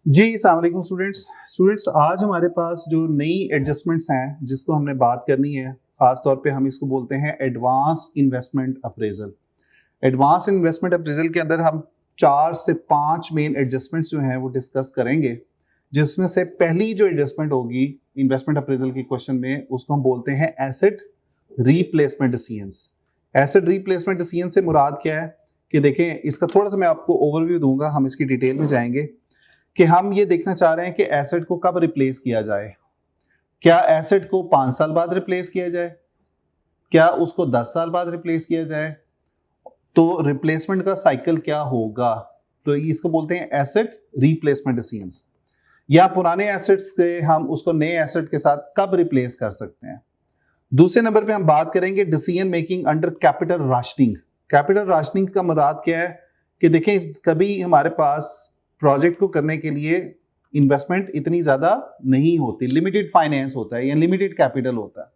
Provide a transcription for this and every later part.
जी अस्सलाम वालेकुम स्टूडेंट्स आज हमारे पास जो नई एडजस्टमेंट्स हैं जिसको हमने बात करनी है, ख़ास तौर पे हम इसको बोलते हैं advance investment appraisal. Advance investment appraisal के अंदर हम 4 से 5 मेन एडजस्टमेंट्स जो हैं वो डिस्कस करेंगे, जिसमें से पहली जो एडजस्टमेंट होगी इन्वेस्टमेंट अप्रेजल के क्वेश्चन में, उसको हम बोलते हैं asset replacement decisions. Asset replacement decision से मुराद क्या है कि देखें, इसका थोड़ा सा मैं आपको ओवरव्यू दूंगा, हम इसकी डिटेल में जाएंगे कि हम ये देखना चाह रहे हैं कि एसेट को कब रिप्लेस किया जाए। क्या एसेट को 5 साल बाद रिप्लेस किया जाए, क्या उसको 10 साल बाद रिप्लेस किया जाए, तो रिप्लेसमेंट का साइकिल क्या होगा। तो इसको बोलते हैं एसेट रिप्लेसमेंट डिसीजंस। या पुराने एसेट्स से हम उसको नए एसेट के साथ कब रिप्लेस कर सकते हैं। दूसरे नंबर पे हम बात करेंगे decision making under capital rationing. Capital rationing का मुराद क्या है कि देखें, कभी हमारे पास प्रोजेक्ट को करने के लिए इन्वेस्टमेंट इतनी ज़्यादा नहीं होती, लिमिटेड फाइनेंस होता है या लिमिटेड कैपिटल होता है।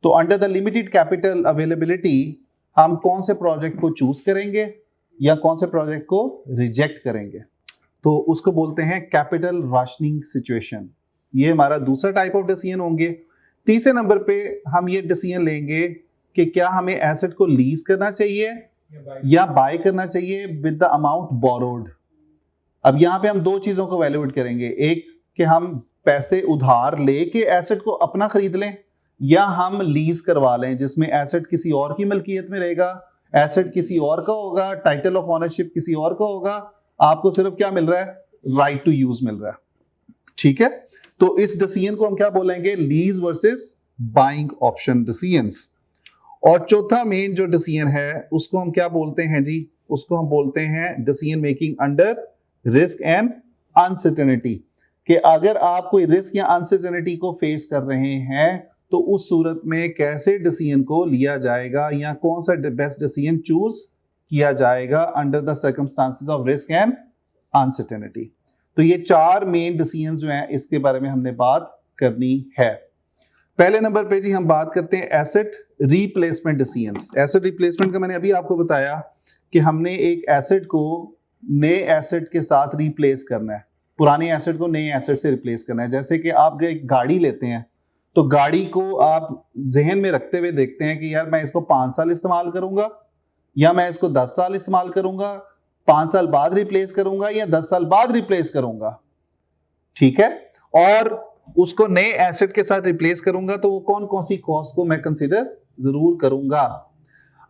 तो under the limited capital availability हम कौन से प्रोजेक्ट को चूज करेंगे या कौन से प्रोजेक्ट को रिजेक्ट करेंगे, तो उसको बोलते हैं कैपिटल राशनिंग सिचुएशन। ये हमारा दूसरा टाइप ऑफ डिसीजन होंगे। तीसरे नंबर पे हम ये डिसीजन लेंगे कि क्या हमें एसेट को लीज करना चाहिए या बाय करना चाहिए विद द अमाउंट बोरोड। अब यहाँ पे हम दो चीजों को वैल्यूएट करेंगे, एक कि हम पैसे उधार लेके एसेट को अपना खरीद लें या हम लीज करवा लें जिसमें एसेट किसी और की मलकियत में रहेगा, एसेट किसी और का होगा, टाइटल ऑफ ओनरशिप किसी और का होगा, आपको सिर्फ क्या मिल रहा है, राइट टू यूज मिल रहा है। ठीक है, तो इस डिसीजन को हम क्या बोलेंगे, lease versus buying option decisions. और चौथा मेन जो डिसीजन है उसको हम क्या बोलते हैं जी, उसको हम बोलते हैं decision making under risk and uncertainty. कि अगर आप कोई रिस्क या अनसर्टेनिटी को फेस कर रहे हैं तो उस सूरत में कैसे डिसीजन को लिया जाएगा या कौन सा बेस्ट डिसीजन चूज किया जाएगा under the circumstances of risk and uncertainty. तो ये 4 मेन डिसीजन जो हैं इसके बारे में हमने बात करनी है। पहले नंबर पे जी हम बात करते हैं asset replacement decisions. Asset replacement का मैंने अभी आपको बताया कि हमने एक एसेट को नए एसेट के साथ रिप्लेस करना है, पुराने एसेट को नए एसेट से रिप्लेस करना है। जैसे कि आप एक गाड़ी लेते हैं तो गाड़ी को आप जहन में रखते हुए देखते हैं कि यार मैं इसको 5 साल इस्तेमाल करूंगा या मैं इसको 10 साल इस्तेमाल करूंगा, 5 साल बाद रिप्लेस करूंगा या 10 साल बाद रिप्लेस करूंगा। ठीक है, और उसको नए एसेट के साथ रिप्लेस करूंगा तो वो कौन कौन सी कॉस्ट को मैं कंसीडर जरूर करूंगा।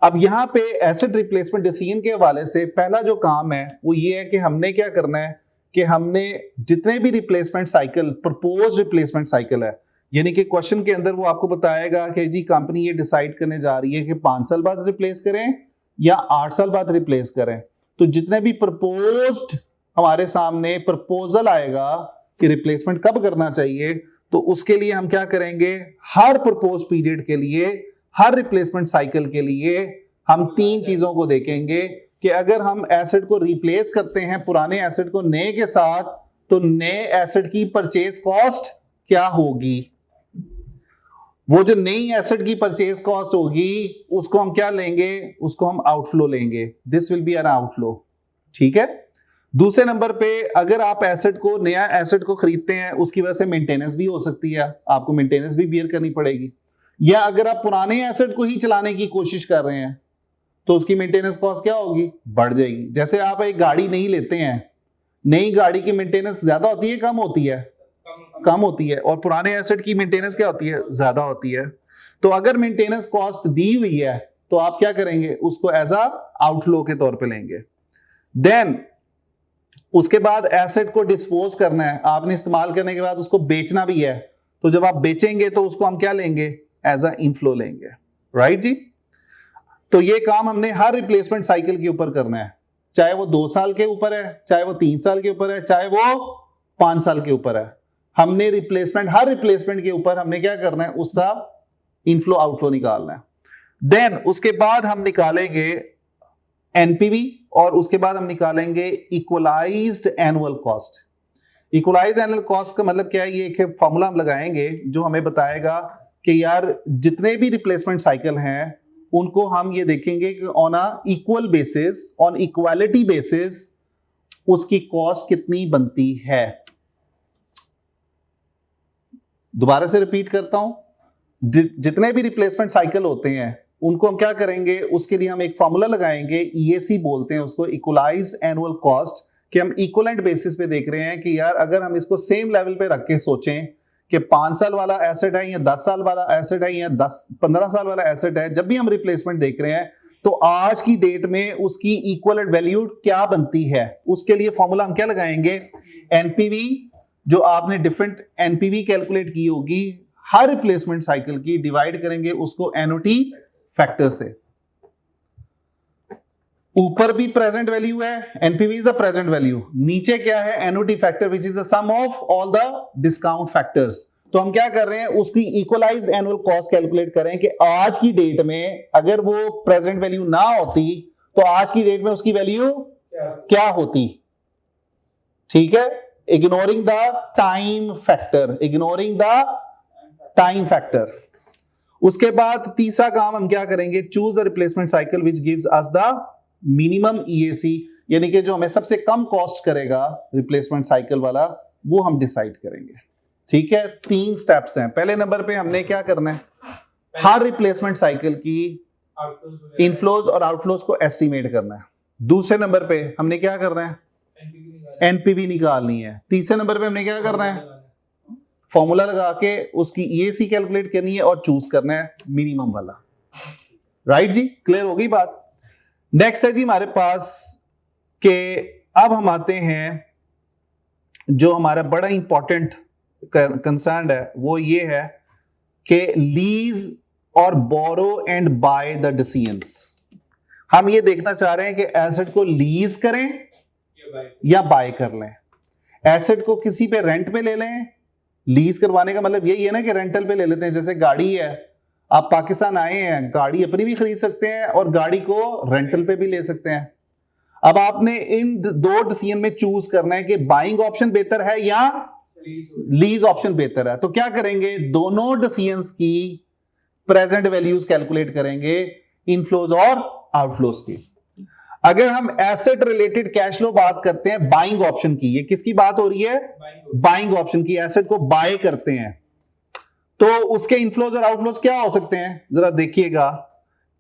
अब यहाँ पे एसेट रिप्लेसमेंट डिसीजन के हवाले से पहला जो काम है वो ये है कि हमने क्या करना है कि हमने जितने भी replacement cycle, propose replacement cycle है, यानी कि क्वेश्चन के अंदर वो आपको बताएगा कि जी कंपनी ये डिसाइड करने जा रही है कि 5 साल बाद रिप्लेस करें या 8 साल बाद रिप्लेस करें। तो जितने भी प्रपोज्ड हमारे सामने प्रपोजल आएगा कि रिप्लेसमेंट कब करना चाहिए, तो उसके लिए हम क्या करेंगे, हर प्रपोज पीरियड के लिए, हर रिप्लेसमेंट साइकिल के लिए हम 3 चीजों को देखेंगे कि अगर हम एसेट को रिप्लेस करते हैं पुराने एसेट को नए के साथ, तो नए एसेट की परचेज कॉस्ट क्या होगी। वो जो नई एसेट की परचेज कॉस्ट होगी उसको हम क्या लेंगे, उसको हम आउटफ्लो लेंगे। This will B an outflow. ठीक है, दूसरे नंबर पे अगर आप एसेट को, नया एसेट को खरीदते हैं, उसकी वजह से मेंटेनेंस भी हो सकती है, आपको मेंटेनेंस भी बियर करनी पड़ेगी। या अगर आप पुराने एसेट को ही चलाने की कोशिश कर रहे हैं तो उसकी मेंटेनेंस कॉस्ट क्या होगी, बढ़ जाएगी। जैसे आप एक गाड़ी नहीं लेते हैं, नई गाड़ी की मेंटेनेंस ज्यादा होती है कम होती है, कम होती है, और पुराने एसेट की मेंटेनेंस क्या होती है, ज्यादा होती है। तो अगर मेंटेनेंस कॉस्ट दी हुई है तो आप क्या करेंगे, उसको एज अ आउटफ्लो के तौर पे लेंगे। देन उसके बाद एसेट को डिस्पोज करना है, आपने इस्तेमाल करने के बाद उसको बेचना भी है, तो जब आप बेचेंगे तो उसको हम क्या लेंगे, एज अ इनफ्लो लेंगे। राइट जी, तो ये काम हमने हर रिप्लेसमेंट साइकिल के ऊपर करना है, चाहे वो 2 साल के ऊपर है, चाहे वो 3 साल के ऊपर है, चाहे वो 5 साल के ऊपर है। हमने रिप्लेसमेंट, हर रिप्लेसमेंट के ऊपर हमने क्या करना है, उसका इनफ्लो आउटफ्लो निकालना है। देन उसके बाद हम निकालेंगे एनपीवी और उसके बाद हम निकालेंगे equalised annual cost. Equalised annual cost का मतलब क्या है, ये एक फॉर्मूला हम लगाएंगे जो हमें बताएगा कि यार जितने भी रिप्लेसमेंट साइकिल हैं उनको हम ये देखेंगे कि on a equal basis, on equality basis उसकी कॉस्ट कितनी बनती है। दोबारा से रिपीट करता हूं, जितने भी रिप्लेसमेंट साइकिल होते हैं उनको हम क्या करेंगे, उसके लिए हम एक फॉर्मूला लगाएंगे, ईएसी बोलते हैं उसको, इक्वलाइज्ड एनुअल कॉस्ट, कि हम इक्वलेंट बेसिस पे देख रहे हैं कि यार अगर हम इसको सेम लेवल पे रख के सोचें कि 5 साल वाला एसेट है या 10 साल वाला एसेट है या 15 साल वाला एसेट है, जब भी हम रिप्लेसमेंट देख रहे हैं तो आज की डेट में उसकी इक्वलेंट वैल्यू क्या बनती है, उसके लिए फॉर्मूला हम क्या लगाएंगे, एनपीवी, जो आपने डिफरेंट एनपीवी कैलकुलेट की होगी हर रिप्लेसमेंट साइकिल की, डिवाइड करेंगे उसको एनओटी फैक्टर से। ऊपर भी प्रेजेंट वैल्यू है, NPV is a present value, नीचे क्या है, annuity factor which is the sum of all the discount factors. तो हम क्या कर रहे हैं, उसकी इक्वलाइज एनुअल कॉस्ट कैलकुलेट करें कि आज की डेट में अगर वो प्रेजेंट वैल्यू ना होती तो आज की डेट में उसकी वैल्यू क्या होती। ठीक है, ignoring the time factor, ignoring the time factor. उसके बाद तीसरा काम हम क्या करेंगे, choose the replacement cycle which gives us the minimum EAC, यानी कि जो हमें सबसे कम कॉस्ट करेगा रिप्लेसमेंट साइकिल वाला, वो हम डिसाइड करेंगे। ठीक है, 3 स्टेप्स हैं। पहले नंबर पे हमने क्या करना है, हर रिप्लेसमेंट साइकिल की इनफ्लोज और आउटफ्लोज को एस्टिमेट करना है। दूसरे नंबर पे हमने क्या करना है, एनपीवी निकालनी है। तीसरे नंबर पे हमने क्या करना है, फॉर्मूला लगा के उसकी ईएसी कैलकुलेट करनी है और चूज करना है मिनिमम वाला। राइट जी, क्लियर हो गई बात। नेक्स्ट है जी हमारे पास के अब हम आते हैं जो हमारा बड़ा इंपॉर्टेंट कंसर्न है, वो ये है कि लीज और बोरो एंड बाय द डिसीजंस। हम ये देखना चाह रहे हैं कि एसेट को लीज करें या बाय कर लें। एसेट को किसी पे रेंट पे ले लें, लीज करवाने का मतलब यही है ना कि रेंटल पे ले लेते हैं। जैसे गाड़ी है, आप पाकिस्तान आए हैं, गाड़ी अपनी भी खरीद सकते हैं और गाड़ी को रेंटल पे भी ले सकते हैं। अब आपने इन 2 डिसीजन में चूज करना है कि बाइंग ऑप्शन बेहतर है या लीज ऑप्शन बेहतर है। तो क्या करेंगे, दोनों डिसीजंस की प्रेजेंट वैल्यूज कैलकुलेट करेंगे, इनफ्लोज और आउटफ्लोज की। अगर हम एसेट रिलेटेड कैश फ्लो बात करते हैं बाइंग ऑप्शन की, ये किसकी बात हो रही है, बाइंग ऑप्शन की, एसेट को बाय करते हैं, तो उसके इनफ्लोज और आउटफ्लोज क्या हो सकते हैं, जरा देखिएगा।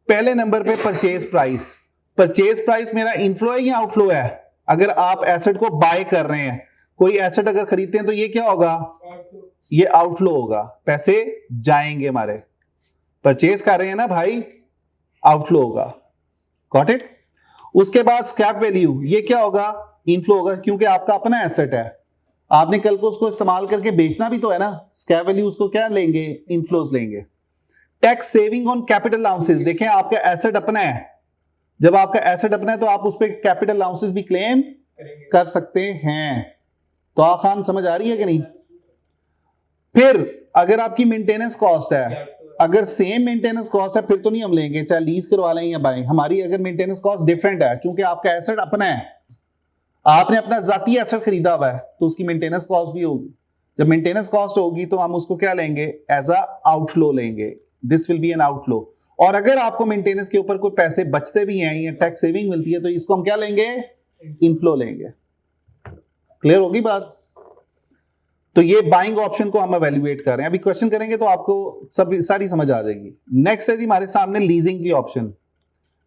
पहले नंबर पे परचेज प्राइस, परचेज प्राइस मेरा इनफ्लो है या आउटफ्लो है। अगर आप एसेट को बाय कर रहे हैं, कोई एसेट अगर खरीदते हैं तो ये क्या होगा, ये आउटफ्लो होगा, पैसे जाएंगे हमारे। परचेज कर रहे हैं ना भाई, आउटफ्लो होगा। Got it. उसके बाद स्क्रैप वैल्यू, ये क्या होगा, इनफ्लो होगा, क्योंकि आपका अपना एसेट है, आपने कल को उसको इस्तेमाल करके बेचना भी तो है ना। स्क्रैप वैल्यू उसको क्या लेंगे, इनफ्लोज लेंगे। Tax saving on capital allowances, देखें आपका एसेट अपना है, जब आपका एसेट अपना है तो आप उस पर कैपिटल अलाउंसेस भी क्लेम कर सकते हैं। तो आसान समझ आ रही है कि नहीं। फिर अगर आपकी मेंटेनेंस कॉस्ट है, अगर सेम मेंटेनेंस कॉस्ट है फिर तो नहीं हम लेंगे, चाहे लीज करवा लें या बाय। हमारी अगर मेंटेनेंस कॉस्ट डिफरेंट है, चूंकि आपका एसेट अपना है, आपने अपना जाती एसेट खरीदा हुआ है, तो उसकी मेंटेनेंस कॉस्ट भी होगी। जब मेंटेनेंस कॉस्ट होगी तो हम उसको क्या लेंगे, एज अ आउटफ्लो लेंगे। This will B an outflow. और अगर आपको मेंटेनेंस के ऊपर कोई पैसे बचते भी हैं या टैक्स सेविंग मिलती है, तो इसको हम क्या लेंगे, इनफ्लो लेंगे। क्लियर होगी बात। तो ये बाइंग ऑप्शन को हम एवेल्युएट कर रहे हैं। अभी क्वेश्चन करेंगे तो आपको सब सारी समझ आ जाएगी। नेक्स्ट है जी हमारे सामने लीजिंग की ऑप्शन।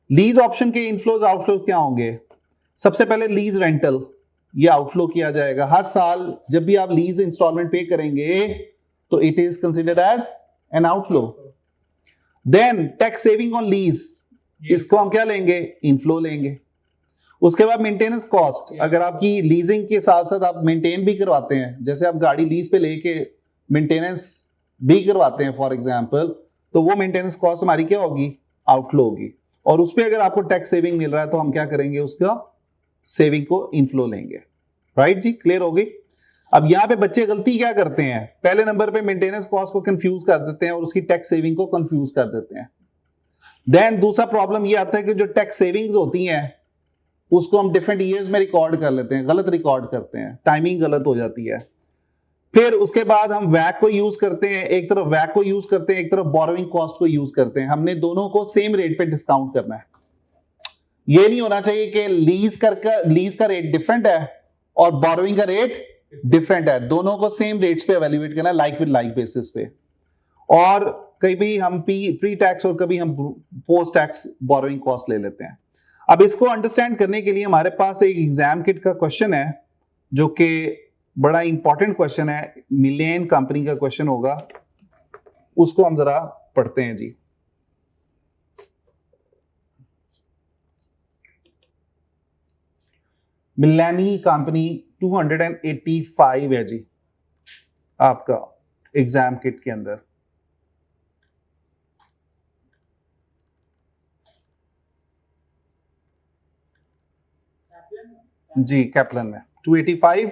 लीज ऑप्शन के इनफ्लोज आउटफ्लोज क्या होंगे। सबसे पहले लीज रेंटल, ये आउटफ्लो किया जाएगा हर साल। जब भी आप लीज इंस्टॉलमेंट पे करेंगे तो it is considered as an outflow. Then tax saving on lease, इसको हम क्या लेंगे, इनफ्लो लेंगे। उसके बाद मेंटेनेंस कॉस्ट, अगर आपकी लीजिंग के साथ साथ आप मेंटेन भी करवाते हैं, जैसे आप गाड़ी लीज पे लेके मेंटेनेंस भी करवाते हैं फॉर एग्जांपल, तो वो मेंटेनेंस कॉस्ट हमारी क्या होगी, आउटफ्लो होगी। और उस पर अगर आपको टैक्स सेविंग मिल रहा है तो हम क्या करेंगे, उसका सेविंग को इनफ्लो लेंगे। राइट जी, क्लियर हो गई। अब यहां पे बच्चे गलती क्या करते हैं, पहले नंबर पे मेंटेनेंस कॉस्ट को कंफ्यूज कर देते हैं और उसकी टैक्स सेविंग को कंफ्यूज कर देते हैं। देन दूसरा प्रॉब्लम ये आता है कि जो टैक्स सेविंग्स होती हैं उसको हम डिफरेंट ईयर्स में रिकॉर्ड कर लेते हैं, गलत रिकॉर्ड करते हैं, टाइमिंग गलत हो जाती है। फिर उसके बाद हम वैक को यूज करते हैं, एक तरफ वैक को यूज करते हैं, एक तरफ बोरोइंग कॉस्ट को यूज करते हैं। हमने दोनों को सेम रेट पे डिस्काउंट करना है। ये नहीं होना चाहिए कि लीज का रेट डिफरेंट है और बोरोइंग का रेट डिफरेंट है, दोनों को सेम रेट्स पे एवेल्युएट करना, लाइक विद लाइक बेसिस पे। और कभी हम प्री टैक्स और कभी हम पोस्ट टैक्स बोरोइंग कॉस्ट ले लेते हैं। अब इसको अंडरस्टैंड करने के लिए हमारे पास एक एग्जाम किट का क्वेश्चन है जो कि बड़ा इंपॉर्टेंट क्वेश्चन है, मिलेन कंपनी का क्वेश्चन होगा, उसको हम जरा पढ़ते हैं जी। मिलेनी कंपनी 285 है जी आपका एग्जाम किट के अंदर। जी कैप्लन में 285।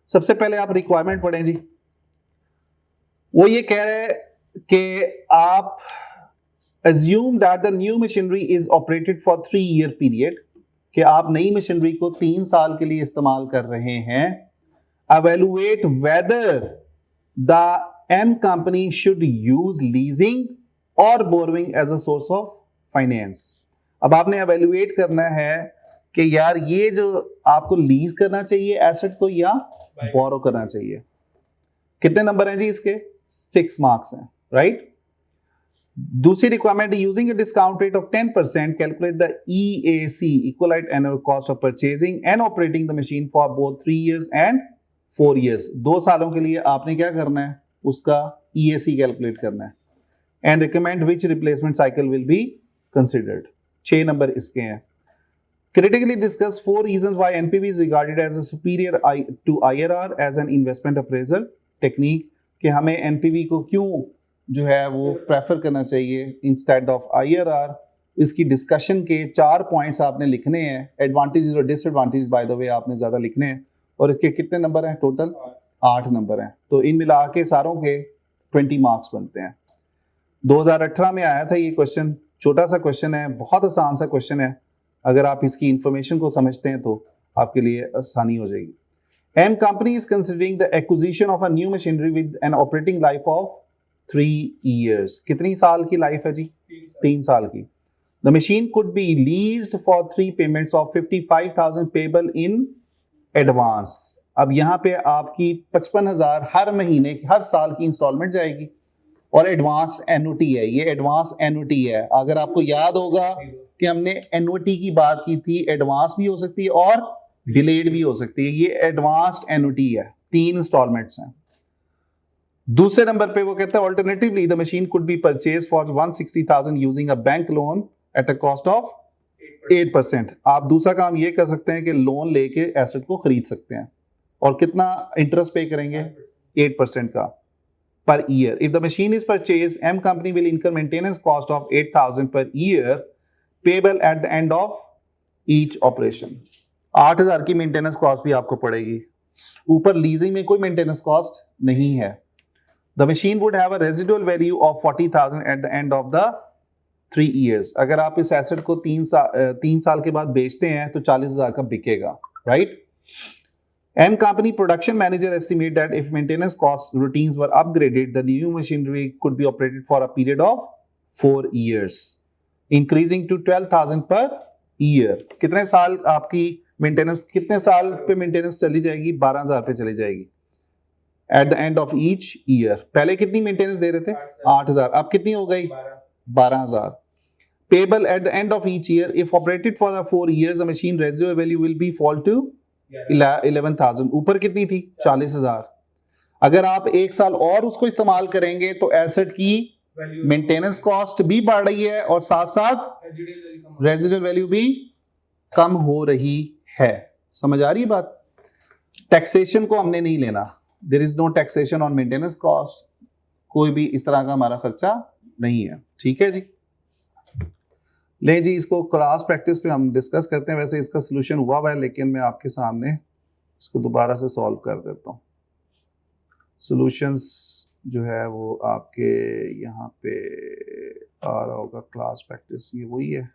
सबसे पहले आप रिक्वायरमेंट पढ़ें जी। वो ये कह रहे हैं कि आप assume that the new machinery is operated for 3-year period, कि आप नई मशीनरी को 3 साल के लिए इस्तेमाल कर रहे हैं। evaluate whether the M company should use leasing or borrowing as a source of finance। अब आपने evaluate करना है कि यार ये जो आपको लीज करना चाहिए एसेट को या बोरो करना चाहिए। कितने नंबर हैं जी इसके? 6 मार्क्स हैं, राइट। दूसरी requirement, using a discount rate of 10% calculate the EAC equivalent annual cost of purchasing and operating the machine for both 3 years and 4 years। 2 सालों के लिए आपने क्या करना है, उसका EAC कैलकुलेट करना है। And recommend which replacement cycle will be considered. 6 number इसके हैं। Critically discuss 4 reasons why NPV is regarded as a superior to IRR as an investment appraisal technique, कि हमें NPV को क्यों जो है वो प्रेफर करना चाहिए इंस्टेड ऑफ IRR। इसकी डिस्कशन के 4 पॉइंट्स आपने लिखने हैं, एडवांटेजेस और डिसएडवांटेज बाय द वे आपने ज्यादा लिखने हैं। और इसके कितने नंबर हैं टोटल? 8 नंबर हैं। तो इन मिला के सारों के 20 मार्क्स बनते हैं। 2018 में आया था ये क्वेश्चन, छोटा सा क्वेश्चन है, बहुत आसान सा क्वेश्चन है। अगर आप इसकी इंफॉर्मेशन को समझते हैं तो आपके लिए आसानी हो जाएगी। M company is considering the acquisition of a new machinery with an operating life of 3 years। कितनी साल की लाइफ है जी? 3 साल की। The machine could be leased for 3 payments of 55,000 payable in advance। अब यहाँ पे आपकी 55,000 हर महीने हर साल की इंस्टॉलमेंट जाएगी और एडवांस एनुटी है, ये एडवांस एनुटी है। अगर आपको याद होगा कि हमने एनुटी की बात की थी, एडवांस भी हो सकती है और डिलेड भी हो सकती है। ये एडवांस्ड एनुटी है, 3 इंस्टॉलमेंट्स हैं। दूसरे नंबर पे वो कहता है alternatively the machine could be purchase for 160,000 using a bank loan at a cost of 8%। आप दूसरा काम ये कर सकते हैं कि लोन लेके एसेट को खरीद सकते हैं और कितना इंटरेस्ट पे करेंगे? 8% का per year। If the machine is purchased, M company will incur maintenance cost of 8,000 per year payable at the end of each operation। 8,000 की मेंटेनेंस कॉस्ट भी आपको पड़ेगी। ऊपर लीजिंग में कोई मेंटेनेंस कॉस्ट नहीं है। The machine would have a residual value of 40,000 at the end of the 3 years। अगर आप इस एसेट को 3 साल के बाद बेचते हैं तो 40,000 का बिकेगा, right. M company production manager estimate that if maintenance cost routines were upgraded, the new machinery could be operated for a period of 4 years, increasing to 12,000 per year। कितने साल आपकी मेंटेनेंस, कितने साल पे मेंटेनेंस चली जाएगी? 12,000 पे चली जाएगी at the end of each year। पहले कितनी मेंटेनेंस दे रहे थे? 8,000। अब कितनी हो गई? 12,000। Payable at the end of each year। If operated for the 4 years, the machine residual value will be fall to 11,000। ऊपर कितनी थी? 40,000। अगर आप 1 साल और उसको इस्तेमाल करेंगे तो एसेट की मेंटेनेंस कॉस्ट भी बढ़ रही है और साथ साथ रेजिडुअल वैल्यू भी कम हो रही है। समझ आ रही है बात? टैक्सेशन को हमने नहीं लेना, there is no taxation on maintenance cost, कोई भी इस तरह का हमारा खर्चा नहीं है। ठीक है जी, ले जी, इसको क्लास प्रैक्टिस पे हम डिस्कस करते हैं। वैसे इसका सोल्यूशन हुआ है लेकिन मैं आपके सामने इसको दोबारा से सॉल्व कर देता हूँ। सॉल्यूशंस जो है वो आपके यहाँ पे आ रहा होगा, क्लास प्रैक्टिस ये वही है,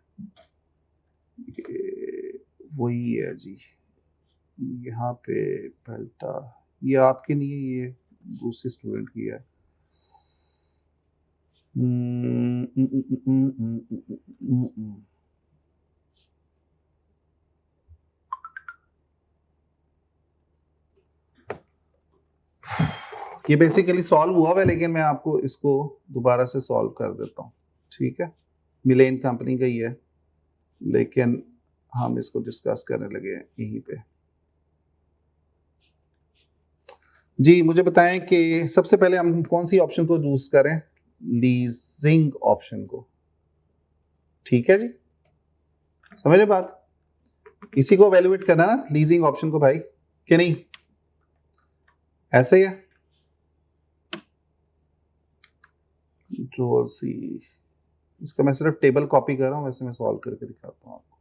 ये वही है जी। यहाँ पे पलटा, ये आपके नहीं है, ये दूसरे स्टूडेंट की है। ये बेसिकली सॉल्व हुआ हुआ है, लेकिन मैं आपको इसको दोबारा से सॉल्व कर देता हूँ, ठीक है। मिलेन कंपनी का ही है, लेकिन हम इसको डिस्कस करने लगे हैं यहीं पे। जी मुझे बताएं कि सबसे पहले हम कौन सी ऑप्शन को चूज करें? लीजिंग ऑप्शन को, ठीक है जी, समझे बात? इसी को वैल्यूएट करना ना, लीजिंग ऑप्शन को भाई, कि नहीं? ऐसे ही है। कंट्रोल सी, इसका मैं सिर्फ टेबल कॉपी कर रहा हूं, वैसे मैं सॉल्व करके दिखाता हूं आपको।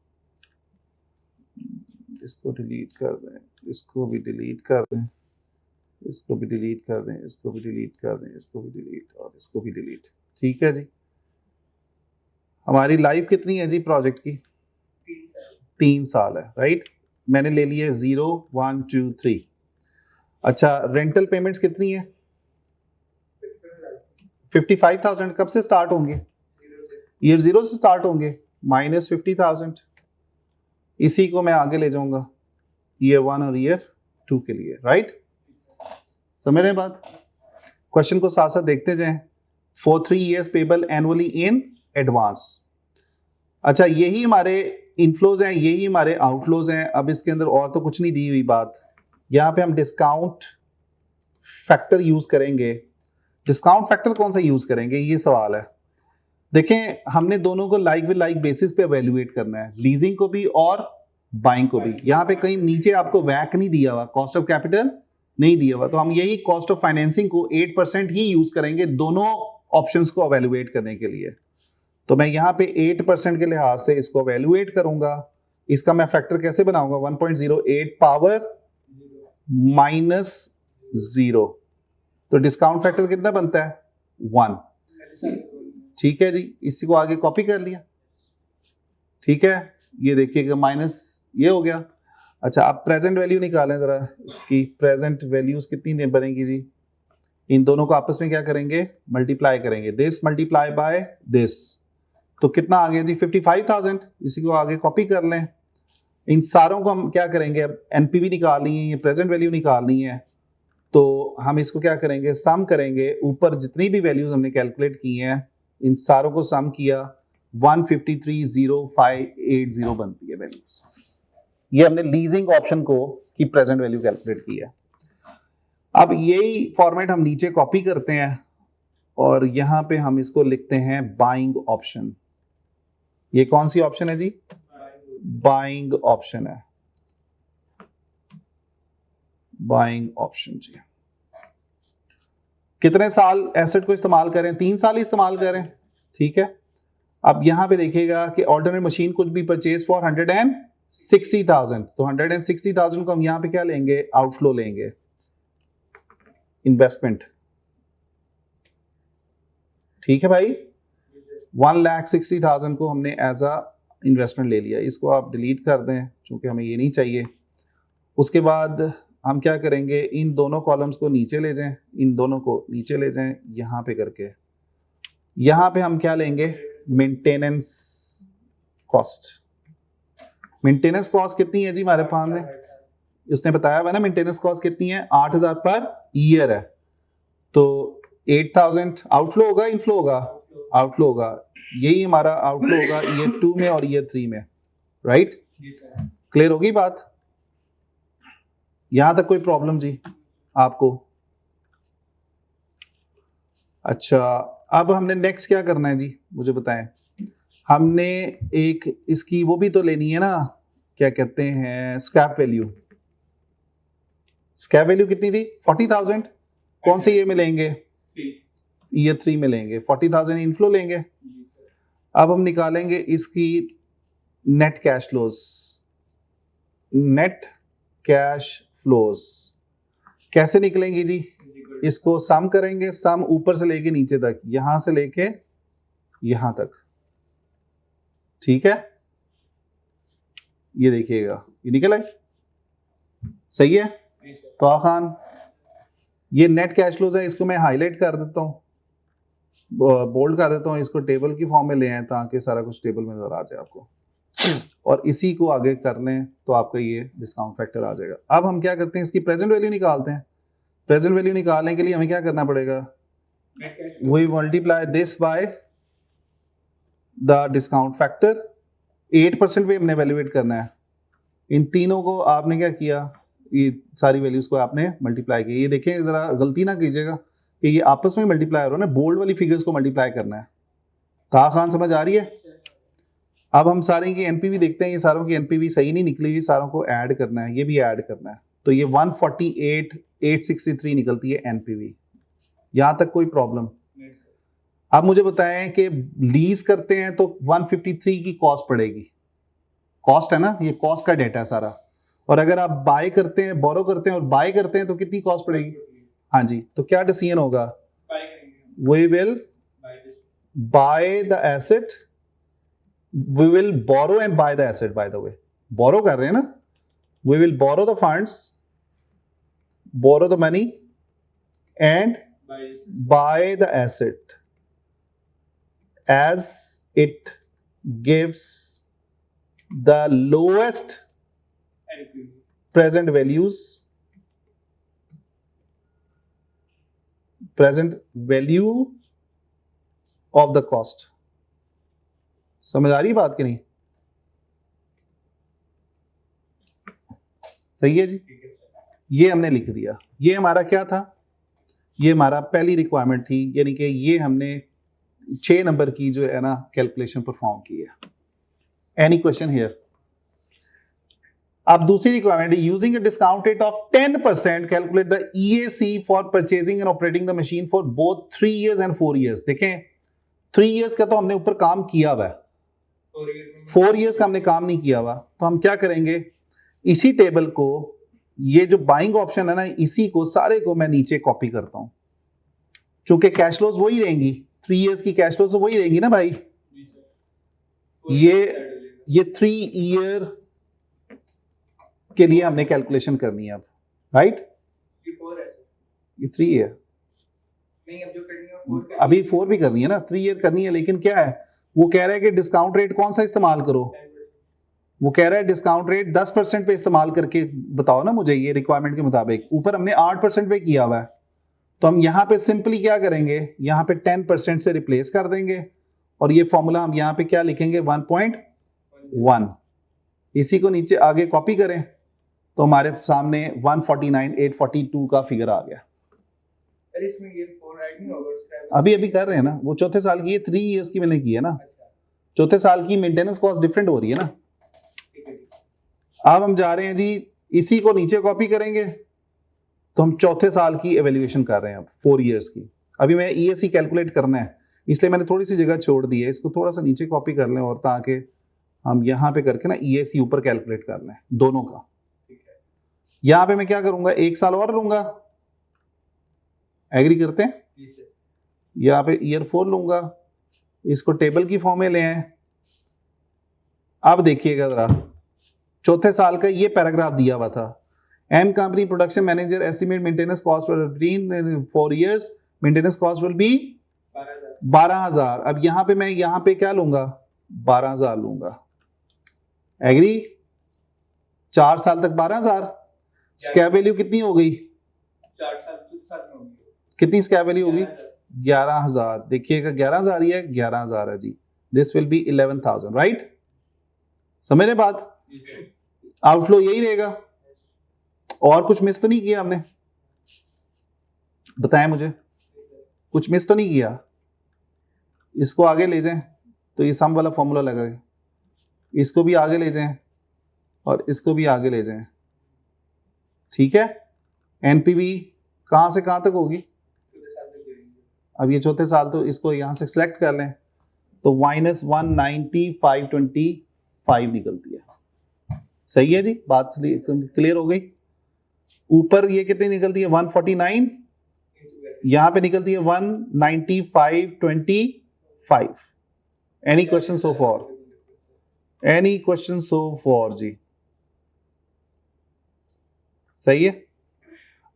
इसको डिलीट कर दें, इसको भी डिलीट कर दें, इसको भी डिलीट कर दें, इसको भी डिलीट कर दें, इसको भी डिलीट और इसको भी डिलीट, ठीक है जी। हमारी लाइफ कितनी है जी प्रोजेक्ट की? 3 साल है, राइट। मैंने ले लिए 0 1 2 3। अच्छा, रेंटल पेमेंट्स कितनी है? 55,000। कब से स्टार्ट होंगे? ईयर 0 से स्टार्ट होंगे, -50,000। इसी को मैं आगे ले जाऊंगा ईयर 1 और ईयर 2 के लिए, राइट। समझ रहे हैं बात? क्वेश्चन को साथ साथ देखते जाएं। For 3 years payable annually in advance. अच्छा, यही हमारे इनफ्लोज हैं, यही हमारे आउटफ्लोज हैं। अब इसके अंदर और तो कुछ नहीं दी हुई बात। यहाँ पे हम डिस्काउंट फैक्टर यूज करेंगे। डिस्काउंट फैक्टर कौन सा यूज करेंगे, ये सवाल है। देखें, हमने दोनों को लाइक विद लाइक बेसिस पे एवेल्युएट करना है, लीजिंग को भी और बाइंग को भी। यहाँ पे कहीं नीचे आपको वैक नहीं दिया हुआ, कॉस्ट ऑफ कैपिटल नहीं दिया हुआ, तो हम यही कॉस्ट ऑफ फाइनेंसिंग को 8% ही यूज करेंगे दोनों ऑप्शंस को एवेल्युएट करने के लिए। तो मैं यहाँ पे 8% के लिहाज से इसको एवेल्युएट करूंगा। इसका मैं फैक्टर कैसे बनाऊंगा? 1.08 पावर -0। तो डिस्काउंट फैक्टर कितना बनता है? 1। ठीक है जी, इसी को आगे कॉपी कर लिया, ठीक है। ये देखिएगा माइनस ये हो गया। अच्छा, आप प्रेजेंट वैल्यू निकालें जरा। इसकी प्रेजेंट वैल्यूज कितनी बनेगी जी? इन दोनों को आपस में क्या करेंगे? मल्टीप्लाई करेंगे। दिस मल्टीप्लाई बाय दिस, तो कितना आ गया जी? 55,000। इसी को आगे कॉपी कर लें। इन सारों को हम क्या करेंगे? अब एनपीवी निकालनी है, ये प्रेजेंट वैल्यू निकालनी है, तो हम इसको क्या करेंगे? सम करेंगे। ऊपर जितनी भी वैल्यूज हमने कैलकुलेट की हैं, इन सारों को सम किया, 153,0580 बनती है वैल्यूज। ये हमने लीजिंग ऑप्शन को की प्रेजेंट वैल्यू कैलकुलेट की है। अब यही फॉर्मेट हम नीचे कॉपी करते हैं और यहां पे हम इसको लिखते हैं बाइंग ऑप्शन। ये कौन सी ऑप्शन है जी? बाइंग ऑप्शन है, बाइंग ऑप्शन जी। कितने साल एसेट को इस्तेमाल करें? 3 साल ही इस्तेमाल करें, ठीक है। अब यहां पे देखिएगा कि alternate machine could be purchase for 160,000, तो 160,000 को हम यहां पे क्या लेंगे? आउटफ्लो लेंगे, इन्वेस्टमेंट, ठीक है भाई। 1,60,000 को हमने एज अ इन्वेस्टमेंट ले लिया। इसको आप डिलीट कर दें, क्योंकि हमें ये नहीं चाहिए। उसके बाद हम क्या करेंगे? इन दोनों कॉलम्स को नीचे ले जाएं, इन दोनों को नीचे ले जाएं, यहां पे करके यहां पे हम क्या लेंगे? Maintenance cost. मेंटेनेंस कॉस्ट कितनी है जी हमारे पास में? उसने बताया हुआ ना मेंटेनेंस कॉस्ट कितनी है? 8,000 पर ईयर है। तो 8,000 आउटफ्लो होगा, इनफ्लो होगा? आउटफ्लो होगा। यही हमारा आउटफ्लो होगा ईयर 2 में और ईयर 3 में, राइट। क्लियर होगी बात? यहां तक कोई प्रॉब्लम जी आपको? अच्छा, अब हमने नेक्स्ट क्या करना है जी, मुझे बताएं। हमने एक इसकी वो भी तो लेनी है ना, क्या कहते हैं, स्क्रैप वैल्यू। स्क्रैप वैल्यू कितनी थी? 40,000। कौन से ईयर में लेंगे? ईयर 3 में लेंगे। 40,000 इनफ्लो लेंगे। अब हम निकालेंगे इसकी net cash flows. Net cash flows कैसे निकलेंगी जी? इसको सम करेंगे, सम ऊपर से लेके नीचे तक, यहां से लेके यहां तक, ठीक है। ये देखिएगा, ये निकल आए, सही है। तो खान, ये नेट कैश फ्लोज है, इसको मैं हाईलाइट कर देता हूँ, बोल्ड कर देता हूँ, इसको टेबल की फॉर्म में ले आए ताकि सारा कुछ टेबल में नजर आ जाए आपको। और इसी को आगे कर लें तो आपका ये डिस्काउंट फैक्टर आ जाएगा। अब हम क्या करते हैं? इसकी प्रेजेंट वैल्यू निकालते हैं। प्रेजेंट वैल्यू निकालने के लिए हमें क्या करना पड़ेगा, we multiply this by the discount factor, 8% पे हमने वैल्यूएट करना है। इन तीनों को आपने क्या किया, ये सारी वैल्यूज को आपने मल्टीप्लाई किया। ये देखें जरा गलती ना कीजिएगा कि ये आपस में मल्टीप्लाई हो रहा है ना, बोल्ड वाली फिगर्स को मल्टीप्लाई करना है। कहा खान समझ आ रही है? अब हम सारे की एनपीवी देखते हैं, ये सारों की एनपीवी सही नहीं निकली हुई, सारों को ऐड करना है, ये भी ऐड करना है। तो ये 148,863 निकलती है एनपीवी। यहां तक कोई प्रॉब्लम? अब मुझे बताएं कि लीज करते हैं तो 153 की कॉस्ट पड़ेगी, कॉस्ट है ना, ये कॉस्ट का डेटा है सारा। और अगर आप बाय करते हैं, बोरो करते हैं और बाय करते हैं तो कितनी कॉस्ट पड़ेगी? हाँ जी, तो क्या डिसीजन होगा? We will buy the asset, we will borrow and buy the asset. By the way borrow कर रहे हैं ना, we will borrow the funds, borrow the money and buy the asset as it gives the lowest present values, present value of the cost। समझ आ रही बात कि नहीं? सही है जी, ये हमने लिख दिया। ये हमारा क्या था, ये हमारा पहली रिक्वायरमेंट थी, यानी कि ये हमने 6 नंबर की जो है ना कैलकुलेशन परफॉर्म की है। Any question here? अब दूसरी requirement, using a discount rate of 10% calculate the EAC for purchasing and operating the machine for both 3 years and 4 years। देखें 3 years का तो हमने ऊपर काम किया हुआ है, 4 years का हमने काम नहीं किया हुआ। तो हम क्या करेंगे, इसी टेबल को, ये जो बाइंग ऑप्शन है ना, इसी को सारे को मैं नीचे कॉपी करता हूं, चूंकि कैश फ्लोज वही रहेंगी, 3 years की कैश फ्लोज तो वही रहेंगी ना भाई। ये 3 year के लिए हमने कैलकुलेशन करनी है अब, राइट? ये 3 year नहीं, अब जो करनी है अभी 4 भी करनी है ना, 3 year करनी है। लेकिन क्या है, वो कह रहा है कि डिस्काउंट रेट कौन सा इस्तेमाल करो, वो कह रहा है डिस्काउंट रेट 10% पे इस्तेमाल करके बताओ ना मुझे, ये रिक्वायरमेंट के मुताबिक। ऊपर हमने 8% पे किया हुआ है, तो हम यहां पे सिंपली क्या करेंगे, यहां पे 10% से रिप्लेस कर देंगे, और ये फॉर्मूला हम यहां पे क्या लिखेंगे, 1.1। इसी को नीचे आगे कॉपी करें तो हमारे सामने 149,842 का फिगर आ गया। इसमें ये 4 ऐड नहीं होगा? अभी कर रहे हैं ना, वो चौथे साल की, ये 3 years की मैंने की है ना। चौथे साल की मेंटेनेंस कॉस्ट डिफरेंट हो रही है ना। अब हम जा रहे हैं जी, इसी को नीचे कॉपी करेंगे तो हम चौथे साल की एवेल्युएशन कर रहे हैं अब 4 years की। अभी मैं EAC कैलकुलेट करना है, इसलिए मैंने थोड़ी सी जगह छोड़ दी है, इसको थोड़ा सा नीचे कॉपी कर लें, और ताकि हम यहां पे करके ना EAC ऊपर कैलकुलेट कर लें दोनों का। यहां पे मैं क्या करूंगा, 1 साल और लूंगा, एग्री करते हैं? यहां पे ईयर 4 लूंगा, इसको टेबल की फॉर्म में ले आए। अब देखिएगा जरा, चौथे साल का ये पैराग्राफ दिया हुआ था, M company production manager estimate maintenance cost for 4 years, maintenance cost will be 12,000। अब यहां पे मैं यहां पे क्या लूंगा, 12,000 लूंगा, एग्री? 4 साल तक 12,000। स्क्रैप वैल्यू कितनी हो गई, 4 साल में होगी कितनी स्क्रैप वैल्यू होगी, 11,000। देखिएगा 11,000 ही है, 11,000 है जी। This will be 11,000, right? समझ रहे बात? आउटफ्लो यही रहेगा, और कुछ मिस तो नहीं किया हमने? बताएं मुझे, कुछ मिस तो नहीं किया? इसको आगे ले जाएं तो ये सम वाला फॉर्मूला लगेगा, इसको भी आगे ले जाएं और इसको भी आगे ले जाएं, ठीक है? एनपीवी कहां से कहां तक होगी, अब ये चौथे साल, तो इसको यहां से सिलेक्ट कर लें तो -190,525 निकलती है। सही है जी, बात क्लियर हो गई? ऊपर ये कितनी निकलती है, 149, यहां पे निकलती है 190,525। Any question so far? Any question so far जी? सही है।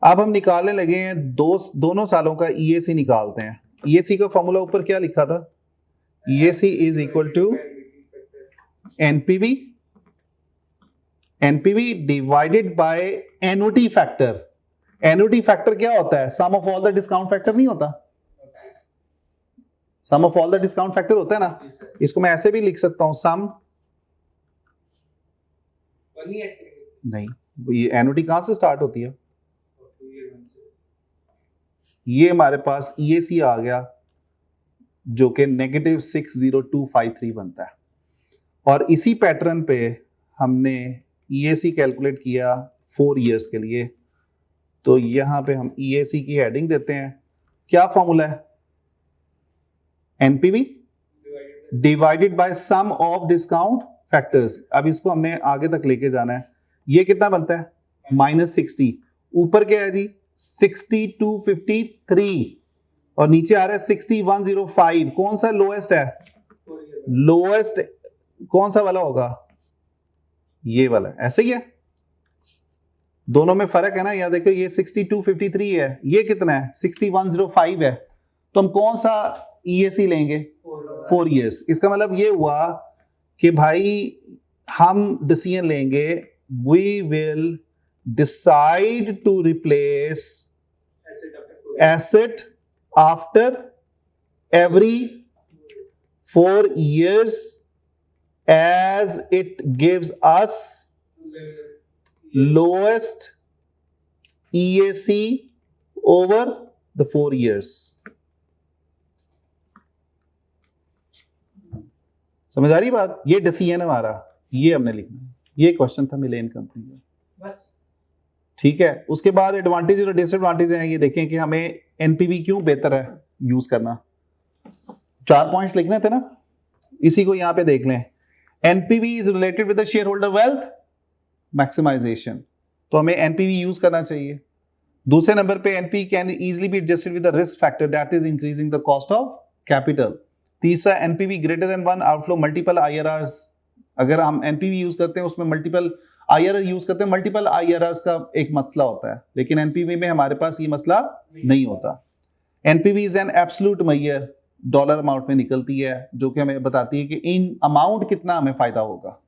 अब हम निकालने लगे हैं दोनों सालों का EAC निकालते हैं। EAC का फॉर्मूला ऊपर क्या लिखा था, EAC is equal to NPV divided by annuity factor. Annuity factor क्या होता है? Sum of all the discount factor नहीं होता? Sum of all the discount factor होता है ना, इसको मैं ऐसे भी लिख सकता हूं, सम नहीं, ये एन्युटी कहां से स्टार्ट होती है? ये हमारे पास ईएसी आ गया जो कि -60253 बनता है, और इसी पैटर्न पे हमने ईएसी कैलकुलेट किया 4 इयर्स के लिए। तो यहां पे हम ईएसी की हेडिंग देते हैं, क्या फॉर्मूला है? NPV divided by sum of discount factors. अब इसको हमने आगे तक लेके जाना है। ये कितना बनता है? -60। ऊपर क्या है जी? 6253 और नीचे आ रहा है 6105। कौन सा लोएस्ट है? लोएस्ट कौन सा वाला होगा? ये वाला। ऐसे ही है, दोनों में फर्क है ना। या देखो ये 6253 है, ये कितना है? 6105 है। तो हम कौन सा ईएसी लेंगे? 4 इयर्स। इसका मतलब ये हुआ कि भाई हम डिसीजन लेंगे, we will decide to replace asset after every 4 years as it gives us lowest EAC over the 4 years. समझ आ रही बात? ये डिसीजन है हमारा, ये हमने लिखना है। ये क्वेश्चन था मिलेन कंपनी का, ठीक है। उसके बाद एडवांटेज और डिसएडवांटेज हैं, ये देखें कि हमें एनपीवी क्यों बेहतर है यूज करना। 4 पॉइंट्स लिखने थे ना, इसी को यहां पे देख लें। NPV is related with the share holder wealth maximisation, तो हमें एनपीवी यूज करना चाहिए। दूसरे नंबर पे NP can easily be adjusted with the risk factor that is increasing the cost of capital. तीसरा, NPV greater than 1 outflow multiple IRRs. अगर हम NPV use करते हैं उसमें मल्टीपल आईआरआर यूज करते हैं, मल्टीपल आईआरआरस का एक मसला होता है, लेकिन एनपीवी में हमारे पास ये मसला नहीं होता। NPV is an absolute major, dollar amount में निकलती है, जो कि हमें बताती है कि इन अमाउंट कितना हमें फायदा होगा।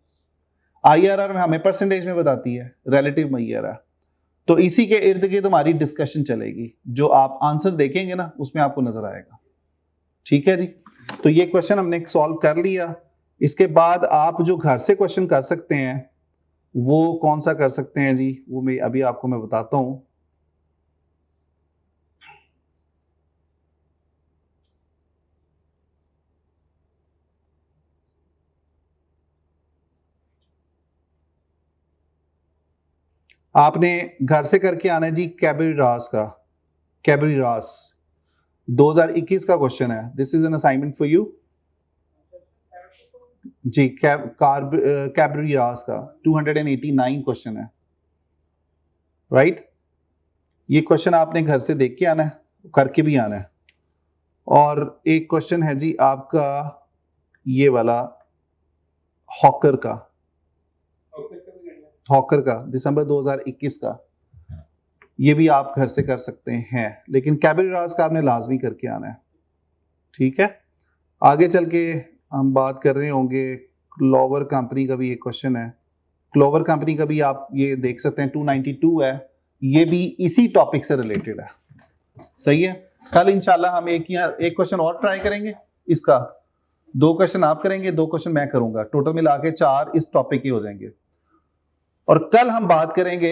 आईआरआर में हमें परसेंटेज में बताती है, रिलेटिव मेजर है। तो इसी के इर्द गिर्द हमारी डिस्कशन चलेगी, जो आप आंसर देखेंगे ना उसमें आपको नजर आएगा। ठीक है जी, तो ये क्वेश्चन हमने सॉल्व कर लिया। इसके बाद आप जो घर से क्वेश्चन कर सकते हैं वो कौन सा कर सकते हैं जी, वो मैं अभी आपको मैं बताता हूं। आपने घर से करके आना है जी कैबरीरास का, कैबरीरास 2021 का क्वेश्चन है। This is an assignment for you जी। कैबरीरास का 289 क्वेश्चन है, राइट। ये क्वेश्चन आपने घर से देख के आना है, करके भी आना है। और एक क्वेश्चन है जी आपका ये वाला हॉकर का, हॉकर का दिसंबर 2021 का, ये भी आप घर से कर सकते हैं, लेकिन कैबरीरास का आपने लाजमी करके आना है। ठीक है, आगे चल के हम बात कर रहे होंगे क्लोवर कंपनी का भी एक क्वेश्चन है। क्लोवर कंपनी का भी आप ये देख सकते हैं 292 है, ये भी इसी टॉपिक से रिलेटेड है। सही है, कल इंशाल्लाह हम एक क्वेश्चन और ट्राई करेंगे इसका। 2 क्वेश्चन आप करेंगे, 2 क्वेश्चन मैं करूंगा, टोटल मिला के 4 इस टॉपिक के हो जाएंगे। और कल हम बात करेंगे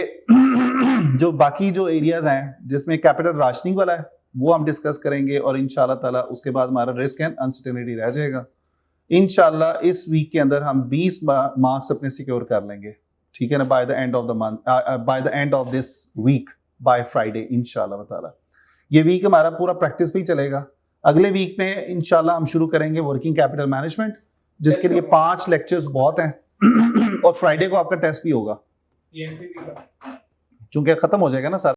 जो बाकी जो एरियाज हैं जिसमें कैपिटल राशनिंग वाला है वो हम डिस्कस करेंगे, और इंशाल्लाह ताला उसके बाद हमारा रिस्क एंड अनसर्टेनिटी रह जाएगा। इंशाल्लाह इस वीक के अंदर हम 20 मार्क्स अपने सिक्योर कर लेंगे। ठीक है ना, by the end of the month, by the end of this week, by Friday इंशाल्लाह ताला। ये वीक हमारा पूरा प्रैक्टिस पे ही चलेगा। अगले वीक में इंशाल्लाह हम शुरू करेंगे वर्किंग कैपिटल मैनेजमेंट, जिसके लिए 5 लेक्चर्स बहुत हैं और फ्राइडे को आपका टेस्ट भी होगा, चूंकि खत्म हो जाएगा ना सर।